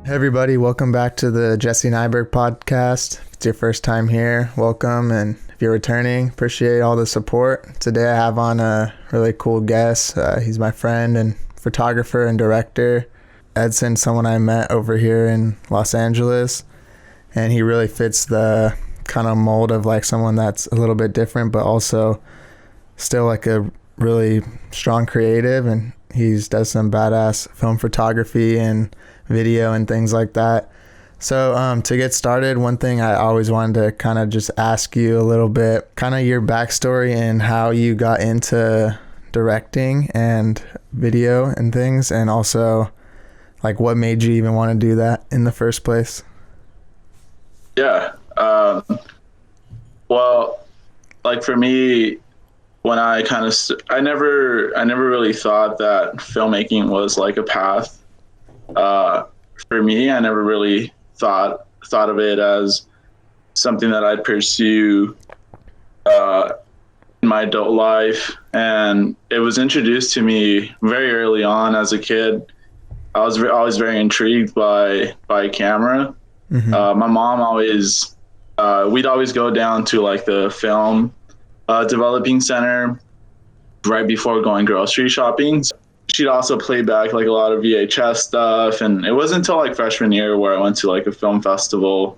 Hey everybody, welcome back to the Jesse Nyberg Podcast. If it's your first time here, welcome, and if you're returning, appreciate all the support. Today I have on a really cool guest. He's my friend and photographer and director, Edson, someone I met over here in Los Angeles, and he really fits the kind of mold of like someone that's a little bit different, but also still like a really strong creative, and he does some badass film photography and video and things like that. So to get started, one thing I always wanted to kind of just ask you a little bit, kind of your backstory and how you got into directing and video and things, and also like what made you even want to do that in the first place. Yeah. Well, like for me, when I kind of, I never really thought that filmmaking was like a path. For me, I never really thought of it as something that I'd pursue in my adult life. And it was introduced to me very early on as a kid. I was always very intrigued by camera. Mm-hmm. My mom always, we'd always go down to like the film developing center right before going grocery shopping. She'd also play back like a lot of VHS stuff, and it wasn't until like freshman year where I went to like a film festival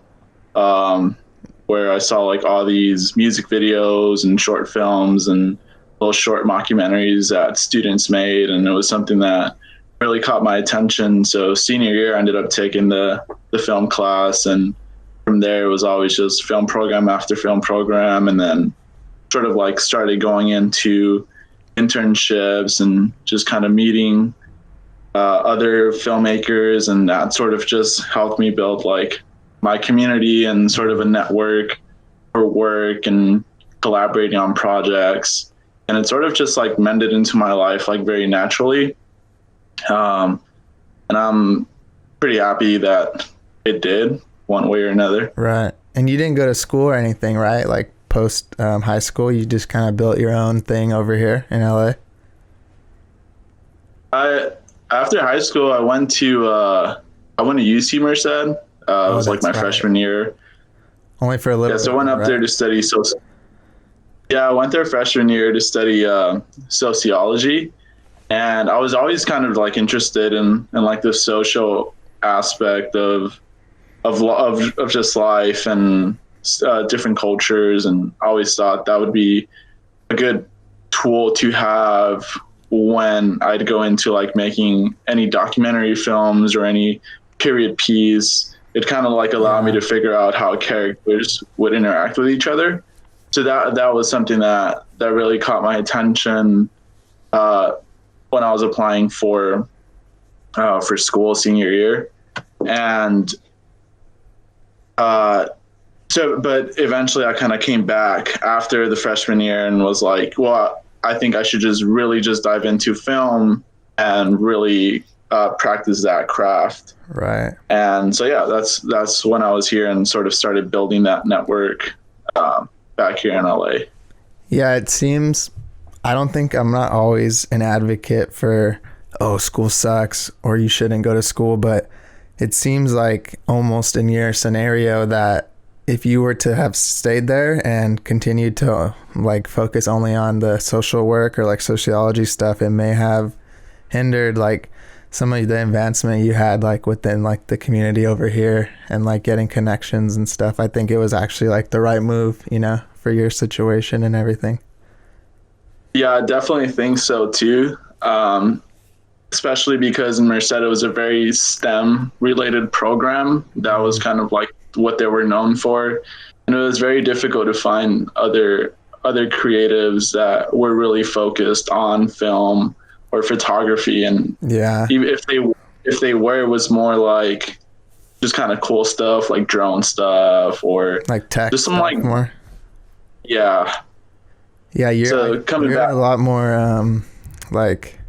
where I saw like all these music videos and short films and little short mockumentaries that students made, and it was something that really caught my attention. So senior year, I ended up taking the film class, and from there it was always just film program after film program, and then sort of like started going into internships and just kind of meeting other filmmakers, and that sort of just helped me build like my community and sort of a network for work and collaborating on projects, and it sort of just like mended into my life like very naturally, and I'm pretty happy that it did one way or another. Right. And you didn't go to school or anything, right? Like post high school, you just kind of built your own thing over here in LA? After high school, I went to UC Merced. It was like my freshman year. Only for a little bit. So I went up there to study I went there freshman year to study sociology, and I was always kind of like interested in like the social aspect of just life and different cultures, and I always thought that would be a good tool to have when I'd go into like making any documentary films or any period piece. It kind of like allowed me to figure out how characters would interact with each other. So that was something that really caught my attention when I was applying for school senior year. And but eventually I kind of came back after the freshman year and was like, well, I think I should just dive into film and really practice that craft. Right. And so, yeah, that's when I was here and sort of started building that network back here in LA. Yeah, it seems, I'm not always an advocate for, school sucks or you shouldn't go to school, but it seems like almost in your scenario that if you were to have stayed there and continued to like focus only on the social work or like sociology stuff, it may have hindered like some of the advancement you had like within like the community over here and like getting connections and stuff. I think it was actually like the right move, for your situation and everything. Yeah, I definitely think so too. Especially because in Merced, it was a very STEM related program. That was kind of like what they were known for. And it was very difficult to find other creatives that were really focused on film or photography. And even if they were, it was more like just kind of cool stuff like drone stuff or like tech, just some like more. Yeah. Yeah. You're back a lot more like,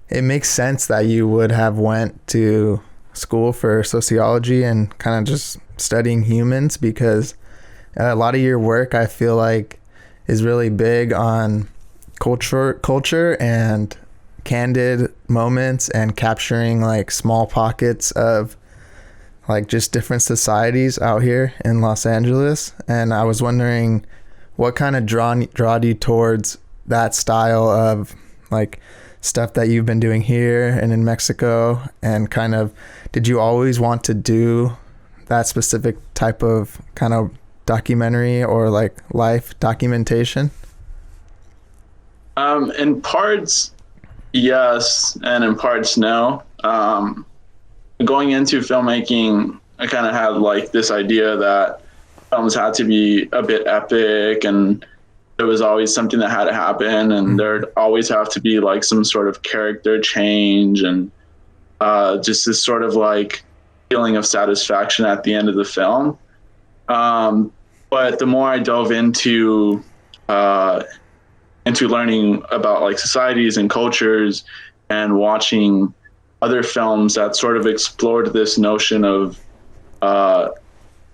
it makes sense that you would have went to school for sociology and kind of just studying humans, because a lot of your work I feel like is really big on culture and candid moments and capturing like small pockets of like just different societies out here in Los Angeles, and I was wondering what kind of drawed you towards that style of like stuff that you've been doing here and in Mexico, and kind of did you always want to do that specific type of kind of documentary or like life documentation? In parts, yes, and in parts, no. Going into filmmaking, I kind of had like this idea that films had to be a bit epic, and there was always something that had to happen, and there'd always have to be like some sort of character change, and just this sort of like feeling of satisfaction at the end of the film. But the more I dove into learning about like societies and cultures and watching other films that sort of explored this notion of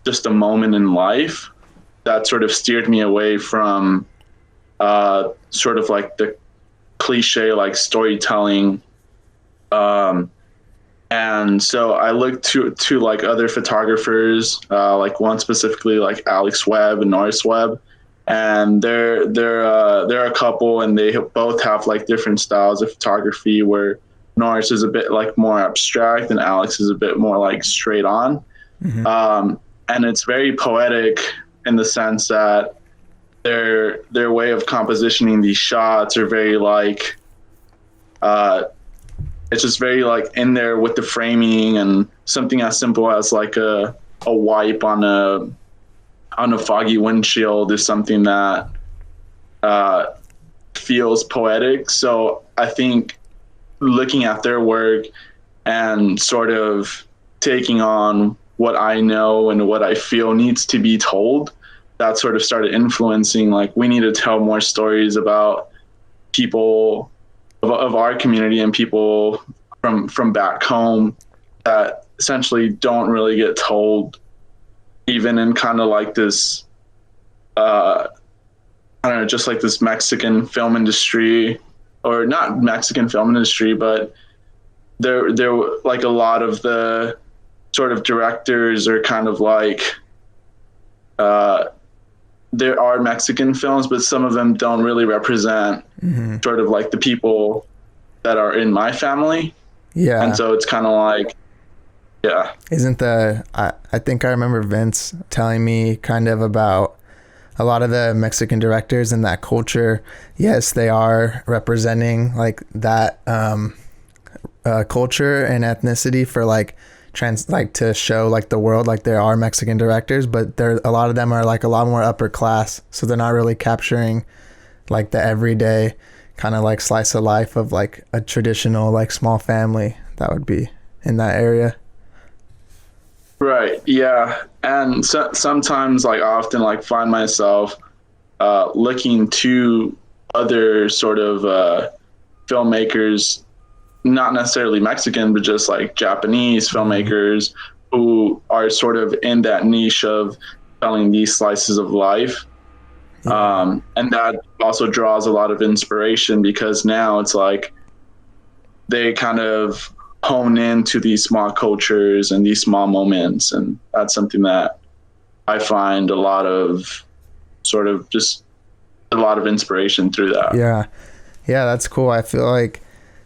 just a moment in life, that sort of steered me away from sort of like the cliche like storytelling. And so I looked to like other photographers, like one specifically like Alex Webb and Norris Webb. And they're a couple, and they both have like different styles of photography, where Norris is a bit like more abstract and Alex is a bit more like straight on. And it's very poetic in the sense that their way of compositioning these shots are very like it's just very like in there with the framing, and something as simple as like a wipe on a foggy windshield is something that feels poetic. So I think looking at their work and sort of taking on what I know and what I feel needs to be told, that sort of started influencing, like, we need to tell more stories about people of our community and people from back home that essentially don't really get told, even in kind of like this, I don't know, just like this Mexican film industry, or not Mexican film industry, but there like a lot of the sort of directors are kind of like, there are Mexican films, but some of them don't really represent sort of like the people that are in my family. Yeah. And so it's kind of like, yeah. Isn't I think I remember Vince telling me kind of about a lot of the Mexican directors in that culture. Yes, they are representing like that culture and ethnicity for like to show like the world, like there are Mexican directors, but a lot of them are like a lot more upper class, so they're not really capturing like the everyday kind of like slice of life of like a traditional like small family that would be in that area. Right. Yeah. And sometimes like I often like find myself looking to other sort of filmmakers, not necessarily Mexican, but just like Japanese filmmakers who are sort of in that niche of telling these slices of life. And that also draws a lot of inspiration, because now it's like they kind of hone into these small cultures and these small moments. And that's something that I find a lot of sort of just a lot of inspiration through that. Yeah. Yeah, that's cool. I feel like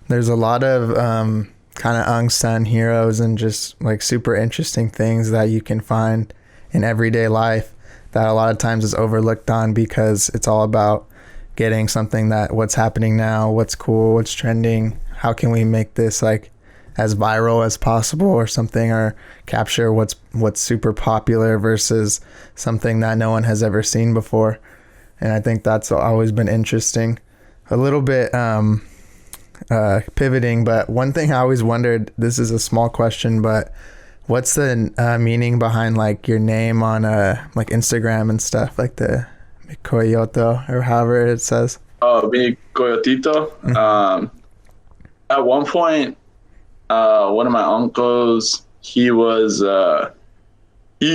there's a lot of kind of unsung heroes and just like super interesting things that you can find in everyday life that a lot of times is overlooked on, because it's all about getting something that what's happening now, what's cool, what's trending, how can we make this like as viral as possible or something, or capture what's super popular versus something that no one has ever seen before. And I think that's always been interesting. A little bit pivoting, but one thing I always wondered, this is a small question, but what's the meaning behind like your name on like Instagram and stuff, like the Micoyotito or however it says? Oh, Micoyotito. Mm-hmm. At one point, one of my uncles, he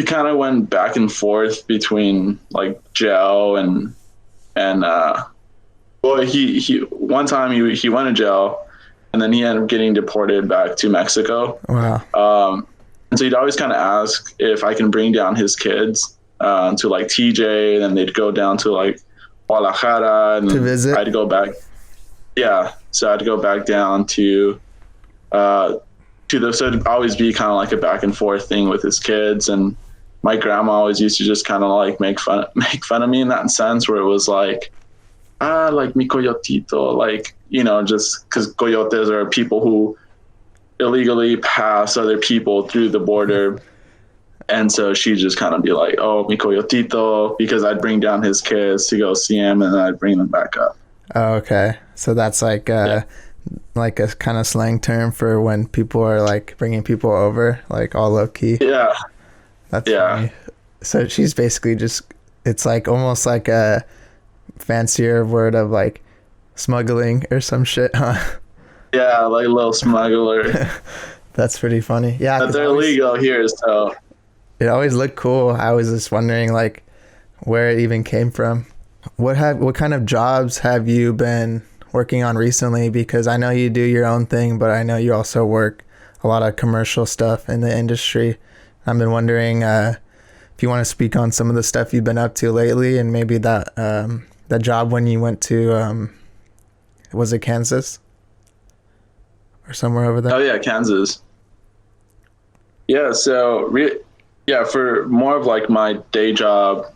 kind of went back and forth between like jail and well, he one time he went to jail, and then he ended up getting deported back to Mexico. Wow. And so he'd always kind of ask if I can bring down his kids to like TJ, and then they'd go down to like Guadalajara, and to visit. I'd go back. Yeah, so I'd go back down to so it'd always be kind of like a back and forth thing with his kids. And my grandma always used to just kind of like make fun of me in that sense, where it was like, like Micoyotito, like, you know, just because coyotes are people who illegally pass other people through the border. And so she'd just kind of be like, oh, Micoyotito, because I'd bring down his kids to go see him, and then I'd bring them back up. Oh, okay. So that's like like a kind of slang term for when people are like bringing people over, like all low key. Yeah. That's funny. So she's basically just, it's like almost like a fancier word of like smuggling or some shit, huh? Yeah, like a little smuggler. That's pretty funny. Yeah, but they're legal here, so it always looked cool. I was just wondering like where it even came from. What kind of jobs have you been working on recently? Because I know you do your own thing, but I know you also work a lot of commercial stuff in the industry. I've been wondering if you want to speak on some of the stuff you've been up to lately, and maybe that job when you went to was it Kansas or somewhere over there? Oh yeah, Kansas. Yeah, so for more of like my day job,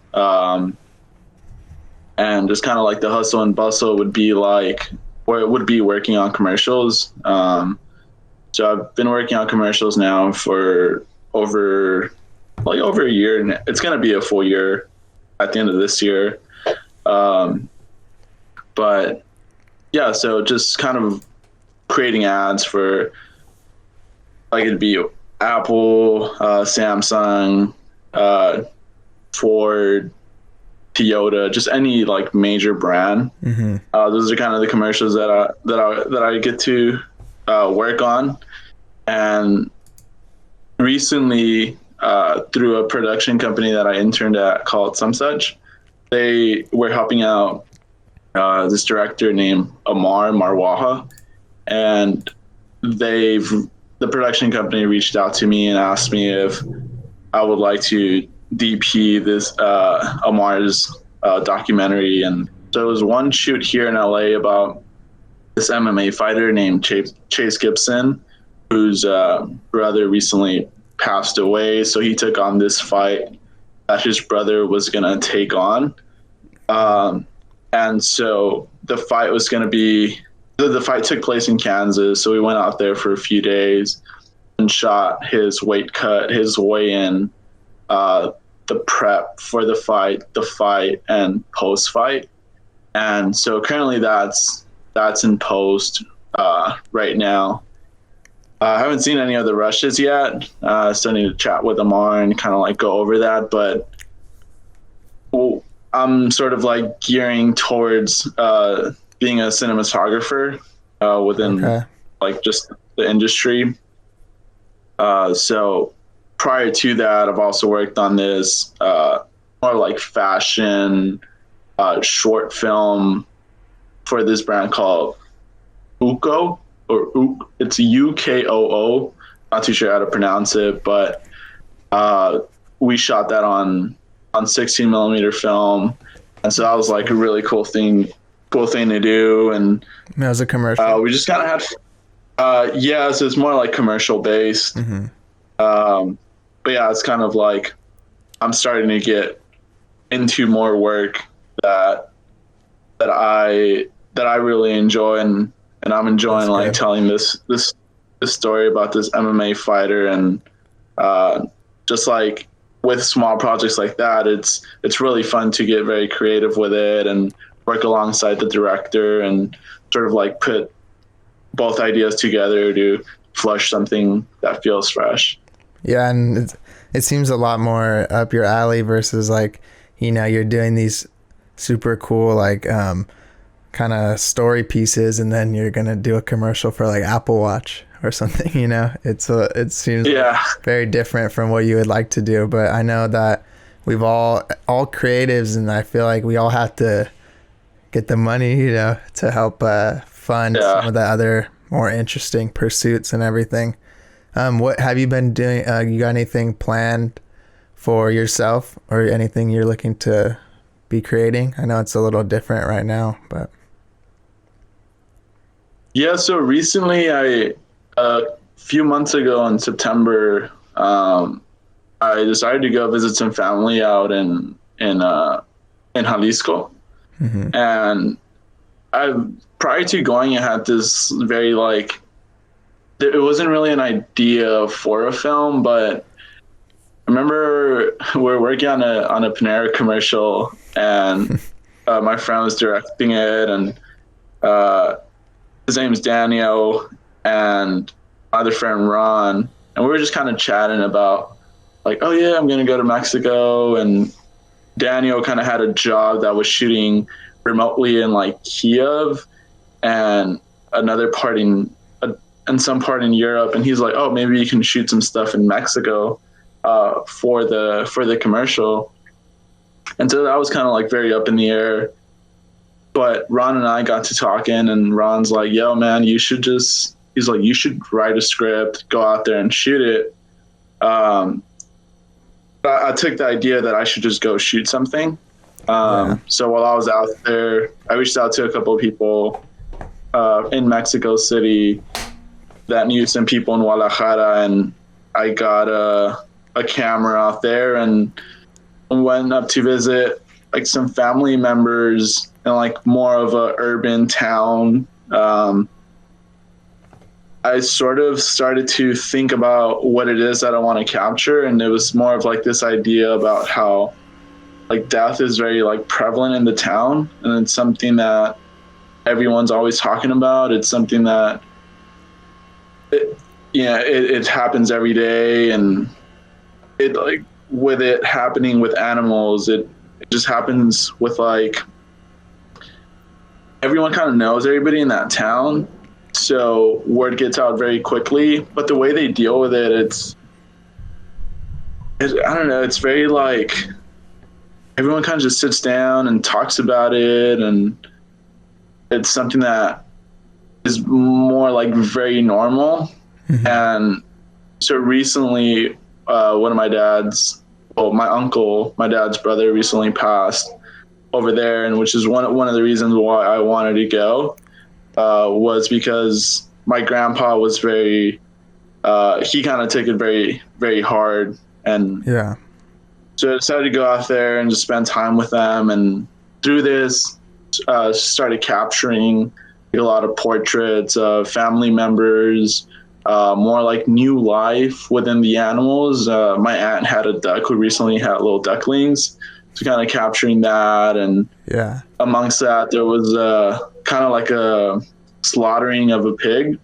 and just kind of like the hustle and bustle would be like, where it would be working on commercials. So I've been working on commercials now for over a year, and it's going to be a full year at the end of this year. But yeah, so just kind of creating ads for, like, it'd be Apple, Samsung, Ford, Toyota, just any like major brand. Mm-hmm. Those are kind of the commercials that I get to work on. And recently, through a production company that I interned at called Some Such, they were helping out this director named Amar Marwaha, and the production company reached out to me and asked me if I would like to DP this Amar's documentary. And so it was one shoot here in LA about this MMA fighter named Chase Gibson, whose brother recently passed away. So he took on this fight that his brother was going to take on. And so the fight took place in Kansas. So we went out there for a few days and shot his weight cut, his weigh-in, the prep for the fight, and post-fight. And so currently that's in post right now. I haven't seen any of the rushes yet. Still need to chat with Amar and kind of like go over that. But I'm sort of like gearing towards being a cinematographer within like just the industry. So prior to that, I've also worked on this more like fashion short film for this brand called Uko, or it's UKOO. Not too sure how to pronounce it, but we shot that on 16 millimeter film, and so that was like a really cool thing to do. And that was a commercial. We just kind of had, so it's more like commercial based. Mm-hmm. But yeah, it's kind of like I'm starting to get into more work that I really enjoy, and I'm enjoying like telling this story about this MMA fighter. And just like with small projects like that, it's really fun to get very creative with it and work alongside the director and sort of like put both ideas together to flush something that feels fresh. Yeah, and it seems a lot more up your alley versus like, you know, you're doing these super cool like kind of story pieces, and then you're gonna do a commercial for like Apple Watch or something. You know, it seems very different from what you would like to do. But I know that we've all creatives, and I feel like we all have to get the money, you know, to help fund some of the other more interesting pursuits and everything. What have you been doing? You got anything planned for yourself or anything you're looking to be creating? I know it's a little different right now, but. Yeah, so recently a few months ago in September, I decided to go visit some family out in Jalisco. Mm-hmm. And prior to going, I had this very it wasn't really an idea for a film, but I remember we were working on a Panera commercial, and my friend was directing it, and his name's Daniel, and my other friend Ron, and we were just kind of chatting about oh yeah, I'm gonna go to Mexico, and Daniel kind of had a job that was shooting remotely in Kiev and another part in some part in Europe, and he's like, oh, maybe you can shoot some stuff in Mexico for the commercial. And so that was kind of very up in the air. But Ron and I got to talking, and Ron's like, yo, man, you should write a script, go out there and shoot it. I took the idea that I should just go shoot something. So while I was out there, I reached out to a couple of people in Mexico City that knew some people in Guadalajara, and I got a camera out there and went up to visit some family members in more of a urban town. I sort of started to think about what it is that I want to capture, and it was more of this idea about how death is very prevalent in the town, and it's something that everyone's always talking about. It's something that it happens every day, and it with it happening with animals, it just happens with everyone kind of knows everybody in that town. So word gets out very quickly, but the way they deal with it, I don't know, it's very everyone kind of just sits down and talks about it, and it's something that is more very normal. Mm-hmm. And so recently, one of my dad's brother recently passed over there, and which is one of the reasons why I wanted to go. Was because my grandpa was very, he kind of took it very, very hard. And so I decided to go out there and just spend time with them. And through this, started capturing a lot of portraits of family members, more new life within the animals. My aunt had a duck who recently had little ducklings. So kind of capturing that. And amongst that, there was kind of a slaughtering of a pig.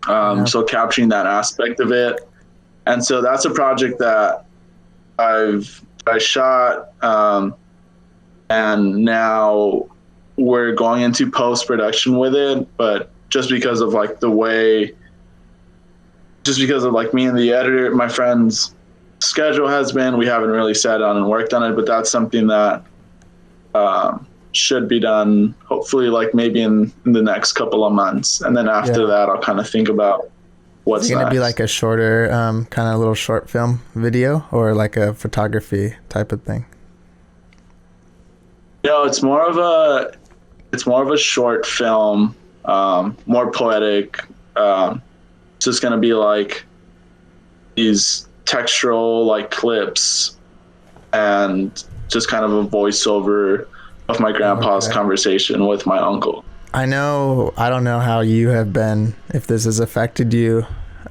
So capturing that aspect of it. And so that's a project that I shot. And now we're going into post-production with it. But just because of me and the editor, my friend's schedule has been, we haven't really sat down and worked on it, but that's something that should be done hopefully maybe in the next couple of months. And then after that, I'll kind of think about what's next. It's going to be a shorter kind of little short film video, or a photography type of thing? It's more of a short film, more poetic. It's just going to be these textural clips and just kind of a voiceover of my grandpa's conversation with my uncle. I don't know how you have been, if this has affected you.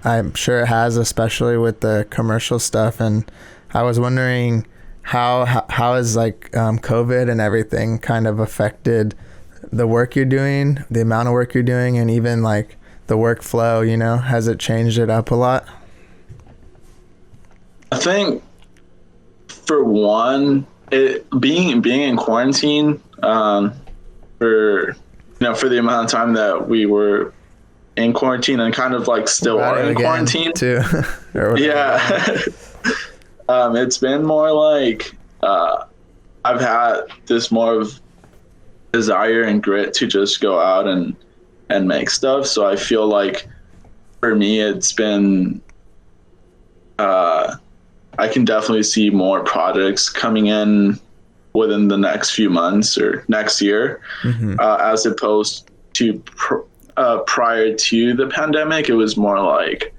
I'm sure it has, especially with the commercial stuff. And I was wondering how has COVID and everything kind of affected the work you're doing, the amount of work you're doing, and even the workflow, has it changed it up a lot? I think for one, being in quarantine, for the amount of time that we were in quarantine and kind of still are in quarantine too. It's been more I've had this more of desire and grit to just go out and make stuff. So I feel for me, it's been I can definitely see more projects coming in within the next few months or next year, as opposed to prior to the pandemic. It was more like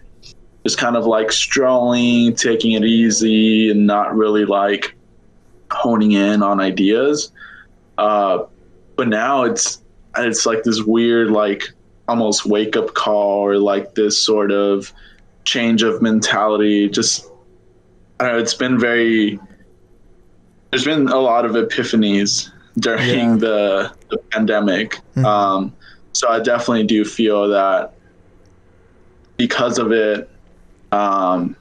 just kind of like strolling, taking it easy, and not really like honing in on ideas. But now it's like this weird, like almost wake up call, or like this sort of change of mentality. Just, I don't know, there's been a lot of epiphanies during the pandemic. So I definitely do feel that because of it, I'm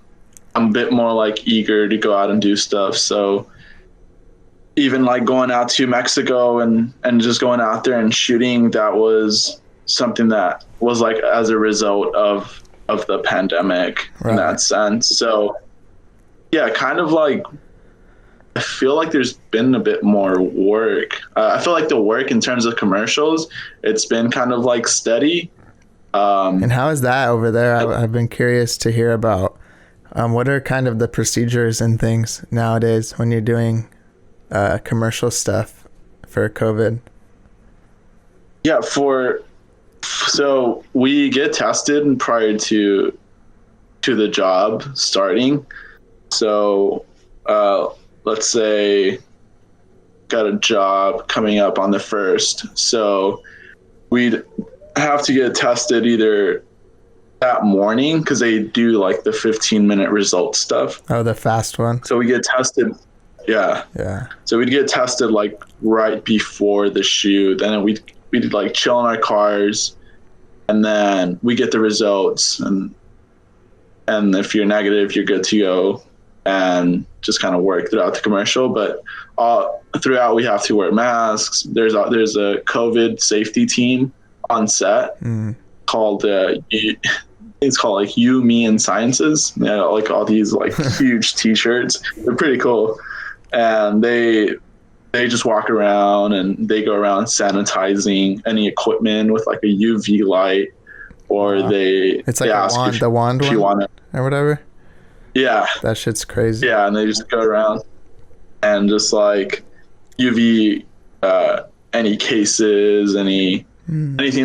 a bit more like eager to go out and do stuff. So even like going out to Mexico and just going out there and shooting, that was something that was like as a result of the pandemic, in that sense. So yeah, kind of like, I feel like there's been a bit more work. I feel like the work in terms of commercials, it's been kind of like steady. And how is that over there? I've been curious to hear about what are kind of the procedures and things nowadays when you're doing commercial stuff for COVID? Yeah, so we get tested prior to the job starting. So let's say got a job coming up on the 1st. So we'd have to get tested either that morning, because they do like the 15-minute result stuff. Oh, the fast one. So we get tested. Yeah. So we'd get tested like right before the shoot, and then we'd like chill in our cars, and then we get the results, and if you're negative, you're good to go, and just kind of work throughout the commercial. But throughout, we have to wear masks. There's a COVID safety team on set called it's called like You, Me, and Sciences. They have like all these like huge T-shirts. They're pretty cool, and they just walk around and they go around sanitizing any equipment with like a UV light, or it's like the wand if you want it or whatever. Yeah, that shit's crazy. Yeah, and they just go around and just like UV any cases, anything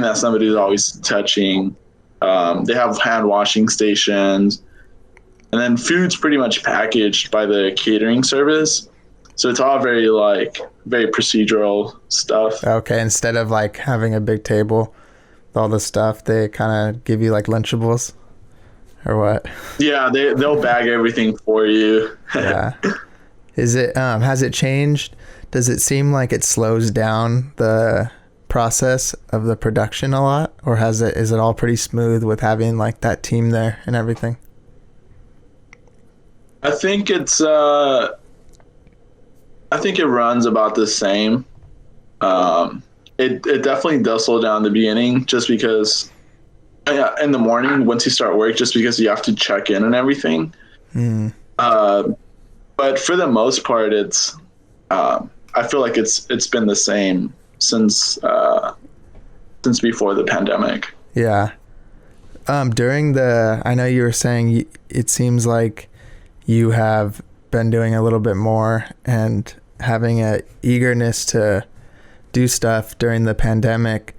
that somebody's always touching. They have hand washing stations, and then food's pretty much packaged by the catering service. So it's all very procedural stuff. Okay, instead of like having a big table with all the stuff, they kind of give you like Lunchables or what? Yeah, they'll bag everything for you. Yeah. Is it has it changed? Does it seem like it slows down the process of the production a lot, or is it all pretty smooth with having like that team there and everything? I think it runs about the same. It definitely does slow down in the beginning, just because in the morning once you start work, just because you have to check in and everything. But for the most part, it's I feel like it's been the same since before the pandemic. Yeah. During I know you were saying it seems like you have been doing a little bit more and having a eagerness to do stuff during the pandemic.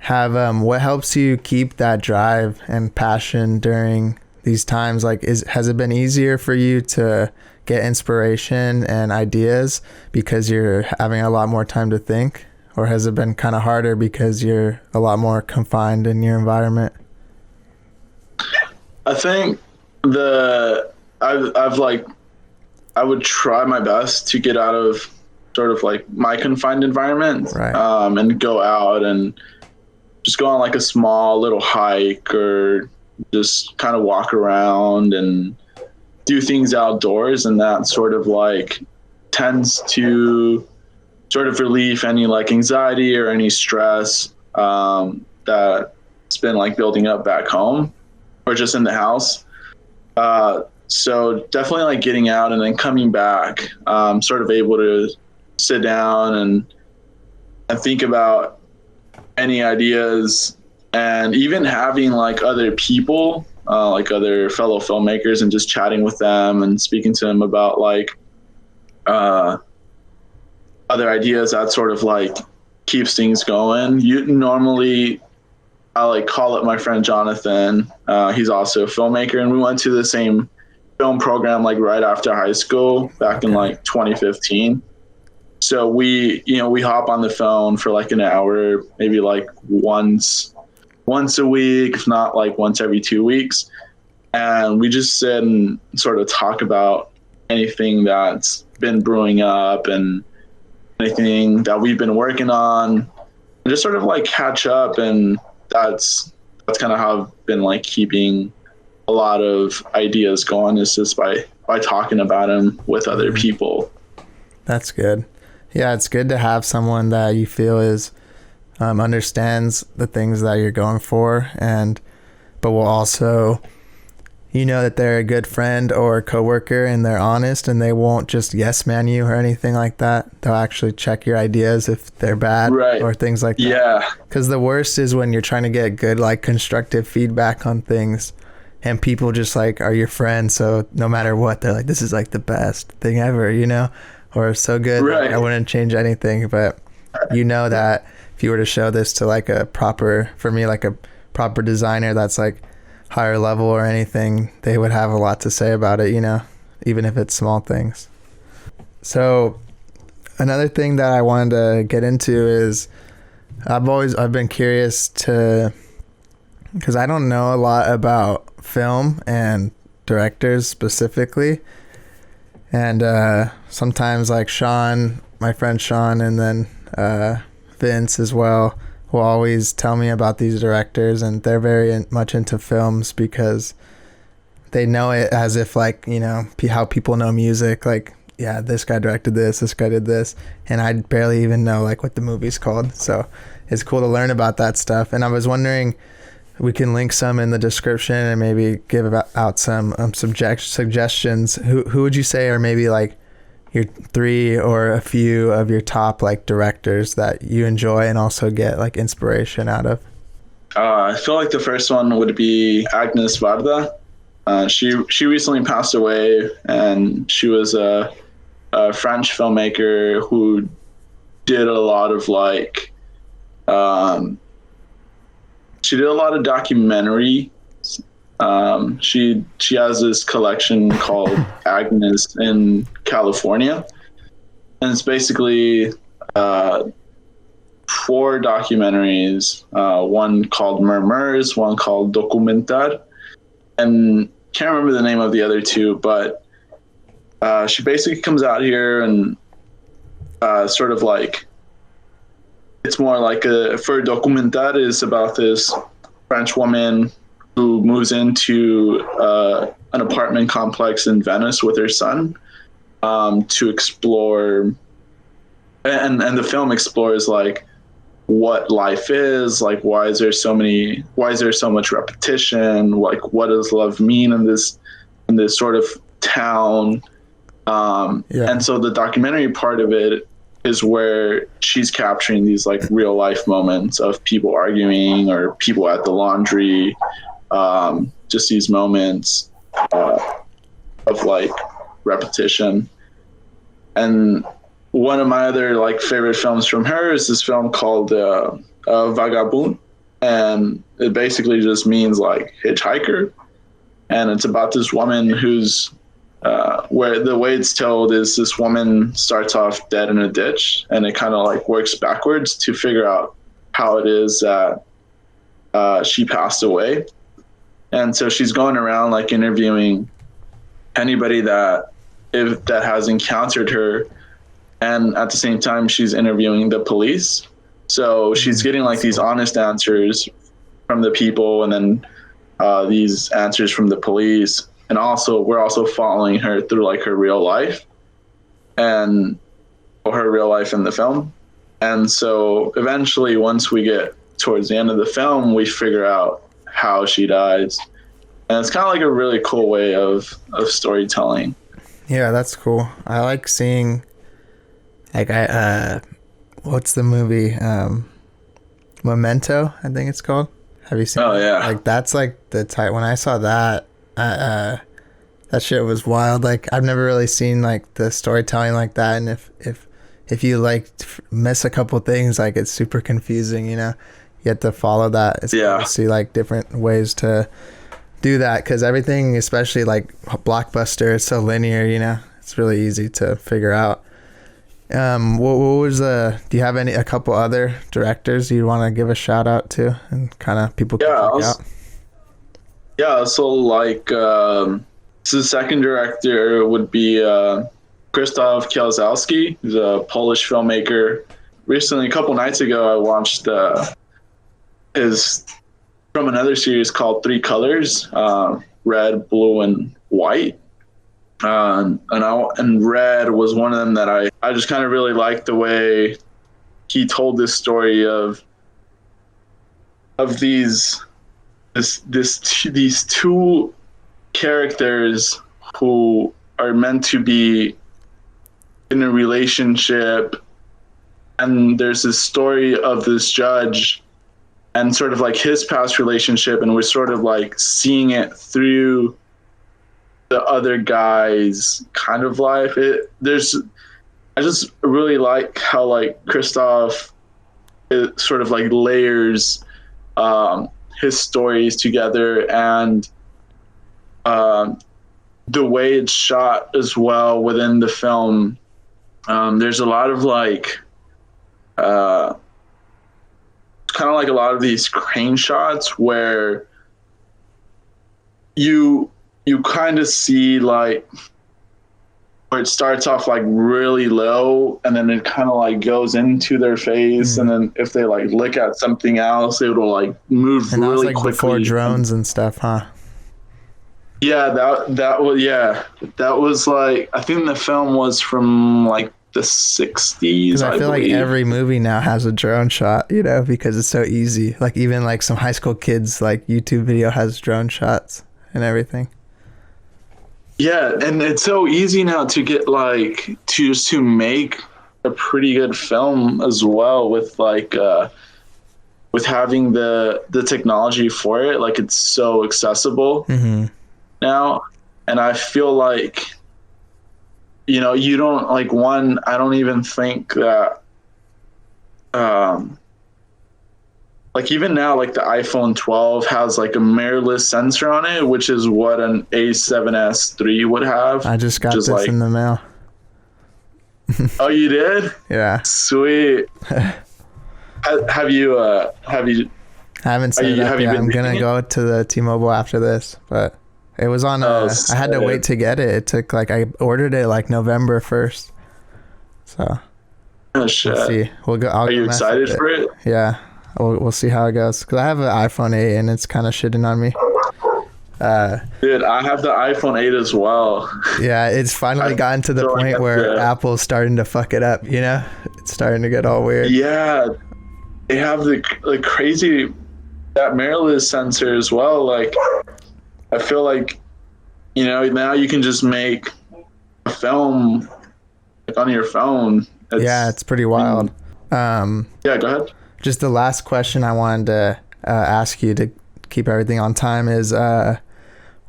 What helps you keep that drive and passion during these times? Like, has it been easier for you to get inspiration and ideas because you're having a lot more time to think, or has it been kind of harder because you're a lot more confined in your environment? I think I would try my best to get out of sort of like my confined environment, right. And go out and just go on like a small little hike, or just kind of walk around and do things outdoors. And that sort of like tends to sort of relieve any like anxiety or any stress that's been like building up back home or just in the house. So definitely like getting out and then coming back, sort of able to sit down and think about any ideas, and even having like other people like other fellow filmmakers and just chatting with them and speaking to them about like other ideas that sort of like keeps things going. I like call up my friend Jonathan. He's also a filmmaker, and we went to the same film program like right after high school back in like 2015. So we hop on the phone for like an hour, maybe like once a week, if not like once every 2 weeks. And we just sit and sort of talk about anything that's been brewing up and anything that we've been working on, and just sort of like catch up. And that's kind of how I've been like keeping a lot of ideas going, is just by talking about them with other people. That's good. Yeah, it's good to have someone that you feel is understands the things that you're going for, but will also, that they're a good friend or coworker, and they're honest, and they won't just yes man you or anything like that. They'll actually check your ideas if they're bad, right, or things like that. Yeah. Because the worst is when you're trying to get good, like constructive feedback on things, and people just like are your friends. So no matter what, they're like, this is like the best thing ever, or so good. Right. I wouldn't change anything. But that if you were to show this to like a proper designer that's like higher level or anything, they would have a lot to say about it, even if it's small things. So another thing that I wanted to get into is I've been curious because I don't know a lot about film and directors specifically. And sometimes like Sean, my friend Sean, and then Vince as well, will always tell me about these directors, and they're very much into films because they know it as if like, how people know music, like, yeah, this guy directed this guy did this, and I barely even know like what the movie's called. So it's cool to learn about that stuff. And I was wondering, we can link some in the description and maybe give out some suggestions. Who would you say are maybe like your 3 or a few of your top like directors that you enjoy and also get like inspiration out of? I feel like the first one would be Agnes Varda. She recently passed away, and she was a French filmmaker who did a lot of like she did a lot of documentary. She has this collection called Agnes in California, and it's basically 4 documentaries. One called Murmurs, one called Documentar, and can't remember the name of the other 2. But she basically comes out here and sort of like, it's more like for Documentar is about this French woman who moves into an apartment complex in Venice with her son to explore, and the film explores like what life is like, why is there so much repetition, like what does love mean in this sort of town. And so the documentary part of it is where she's capturing these like real life moments of people arguing or people at the laundry, just these moments of like repetition. And one of my other like favorite films from her is this film called Vagabond, and it basically just means like hitchhiker. And it's about this woman who's where the way it's told is this woman starts off dead in a ditch, and it kind of like works backwards to figure out how it is that she passed away. And so she's going around like interviewing anybody that has encountered her, and at the same time she's interviewing the police. So she's getting like these honest answers from the people, and then these answers from the police. And also, we're also following her through like her real life and her real life in the film. And so eventually, once we get towards the end of the film, we figure out how she dies. And it's kind of like a really cool way of storytelling. Yeah, that's cool. I like seeing, like, what's the movie? Memento, I think it's called. Have you seen Oh, that? yeah. Like, that's like the type, when I saw that, that shit was wild. Like, I've never really seen like the storytelling like that. And if you like miss a couple things, like it's super confusing, you know, you have to follow that. It's cool to see like different ways to do that. 'Cause everything, especially like Blockbuster, it's so linear, you know, it's really easy to figure out. What was do you have a couple other directors you want to give a shout out to and kind of people can check out? Yeah. So like, so the second director would be Krzysztof Kiełzowski. He's a Polish filmmaker. Recently, a couple nights ago, I watched his from another series called Three Colors: Red, Blue, and White. And Red was one of them that I just kind of really liked the way he told this story of these two characters who are meant to be in a relationship, and there's this story of this judge and sort of like his past relationship, and we're sort of like seeing it through the other guy's kind of life. I just really like how like Krzysztof sort of like layers his stories together, and the way it's shot as well within the film. There's a lot of like kind of like a lot of these crane shots where you kind of see like where it starts off like really low, and then it kind of like goes into their face, and then if they like look at something else, it will like move and really that was, like, quickly. before drones and stuff, huh? Yeah, that was like, I think the film was from like the 60s. Because I feel like every movie now has a drone shot, you know, because it's so easy. Like even like some high school kids like YouTube video has drone shots and everything. Yeah, and it's so easy now to get like to make a pretty good film as well with like with having the technology for it. Like it's so accessible now, and I feel like, you know, you don't like I don't even think that like even now, like the iPhone 12 has like a mirrorless sensor on it, which is what an A7S III would have. I just got this like, in the mail. Oh, you did? Yeah. Sweet. Have you? I haven't set it up yet. I'm gonna go to the T-Mobile after this, but it was on. I had to wait to get it. It took like, I ordered it like November 1st. So. Oh shit. We'll see. We'll go. Are you excited for it? Yeah. We'll see how it goes. Cause I have an iPhone 8 and it's kind of shitting on me. Dude, I have the iPhone 8 as well. Yeah, it's finally gotten to the point where Apple's starting to fuck it up, you know? It's starting to get all weird. Yeah. They have the crazy, that mirrorless sensor as well. Like, I feel like, you know, now you can just make a film like on your phone. It's pretty wild. Yeah, go ahead. Just the last question I wanted to ask you to keep everything on time is,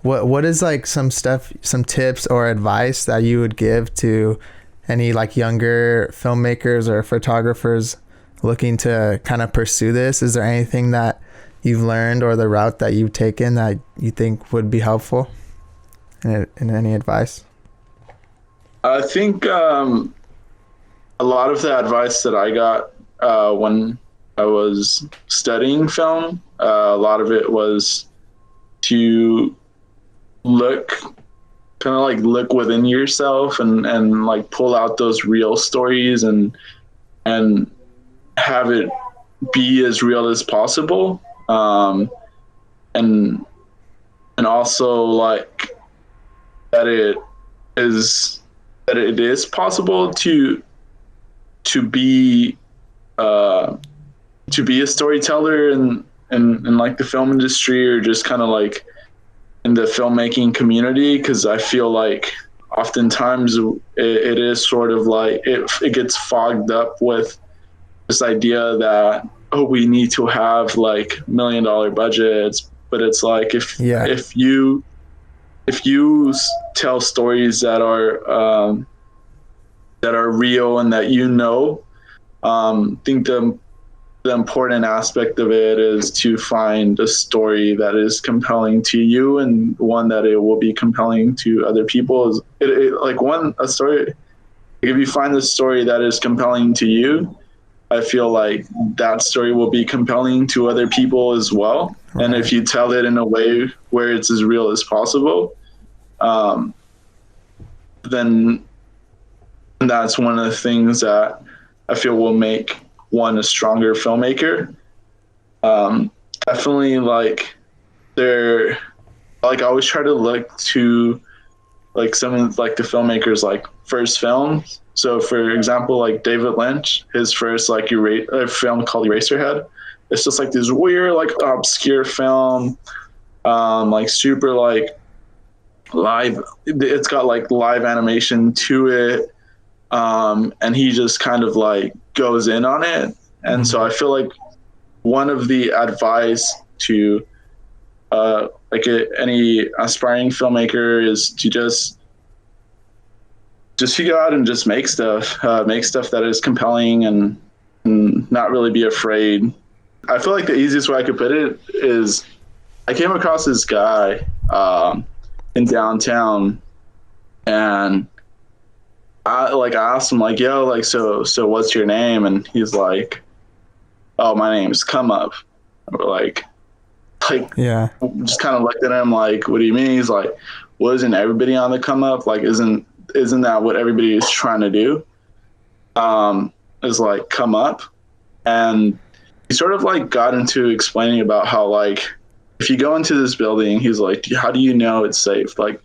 what is like some tips or advice that you would give to any like younger filmmakers or photographers looking to kind of pursue this? Is there anything that you've learned or the route that you've taken that you think would be helpful in any advice? I think a lot of the advice that I got when I was studying film, a lot of it was to look within yourself and like pull out those real stories and have it be as real as possible. And also like that it is possible to be a storyteller in like the film industry, or just kind of like in the filmmaking community. Because I feel like oftentimes it is sort of like it gets fogged up with this idea that oh, we need to have like $1 million budgets, but it's like if you tell stories that are real and that I think the important aspect of it is to find a story that is compelling to you and one that it will be compelling to other people. A story. If you find the story that is compelling to you, I feel like that story will be compelling to other people as well. Right. And if you tell it in a way where it's as real as possible, then that's one of the things that I feel will make one a stronger filmmaker. Definitely I always try to look to like some of like the filmmakers like first films. So for example, like David Lynch, his first like a film called Eraserhead. It's just like this weird like obscure film, like super like live. It's got like live animation to it, and he just kind of like goes in on it. And so I feel like one of the advice to any aspiring filmmaker is to just figure out and just make stuff that is compelling and not really be afraid. I feel like the easiest way I could put it is I came across this guy in downtown, and I asked him like, yo, like, so what's your name? And he's like, oh, my name's Come Up. Like, yeah. Just kind of looked at him like, what do you mean? He's like, well, isn't everybody on the come up? Like, isn't that what everybody is trying to do? Is like come up. And he sort of like got into explaining about how like, if you go into this building, he's like, how do you know it's safe? Like,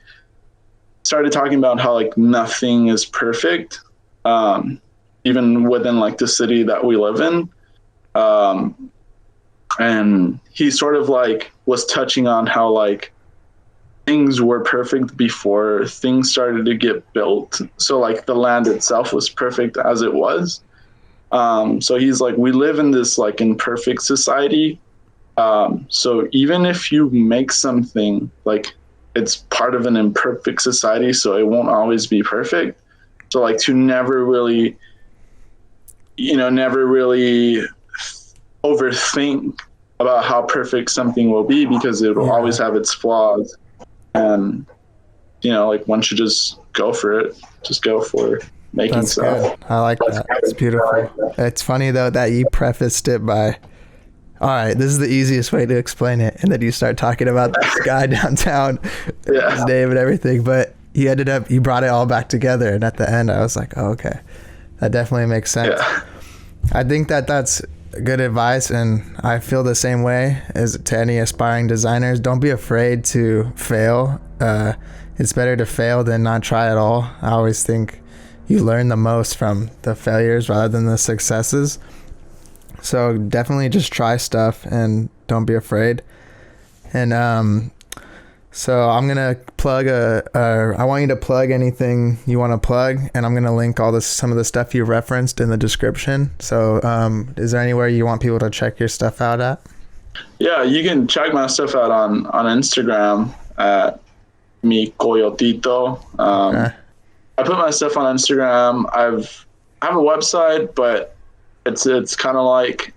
started talking about how like nothing is perfect, even within like the city that we live in. And he sort of like was touching on how like things were perfect before things started to get built. So like the land itself was perfect as it was. So he's like, we live in this like imperfect society. So even if you make something, like it's part of an imperfect society, so it won't always be perfect. So like to never really overthink about how perfect something will be, because it will always have its flaws. And like one should just go for it. Just go for making That's stuff. Good. I like that. It's beautiful. It's funny though that you prefaced it by, all right, this is the easiest way to explain it, and then you start talking about this guy downtown, his name and everything. But you brought it all back together, and at the end I was like, oh, okay, that definitely makes sense. I think that's good advice, and I feel the same way as to any aspiring designers. Don't be afraid to fail. It's better to fail than not try at all. I always think you learn the most from the failures rather than the successes. So definitely just try stuff and don't be afraid. And so I'm gonna plug I want you to plug anything you want to plug, and I'm gonna link some of the stuff you referenced in the description. So is there anywhere you want people to check your stuff out at? Yeah, you can check my stuff out on Instagram at Micoyotito. Okay. I put my stuff on Instagram. I have a website, but it's kind of like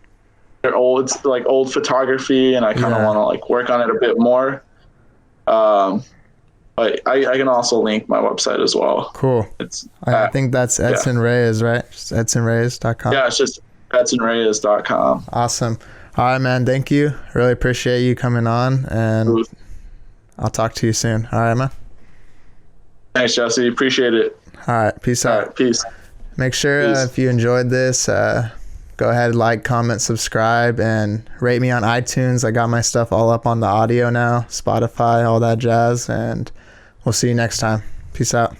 it's like old photography, and I kind of want to like work on it a bit more. But I can also link my website as well. Cool. I think that's Edson Reyes, right? Just EdsonReyes.com. Yeah, it's just EdsonReyes.com. Awesome. All right, man. Thank you. Really appreciate you coming on, and I'll talk to you soon. All right, man. Thanks, Jesse. Appreciate it. All right. Peace out. All right, peace. Make sure if you enjoyed this, go ahead, like, comment, subscribe, and rate me on iTunes. I got my stuff all up on the audio now, Spotify, all that jazz, and we'll see you next time. Peace out.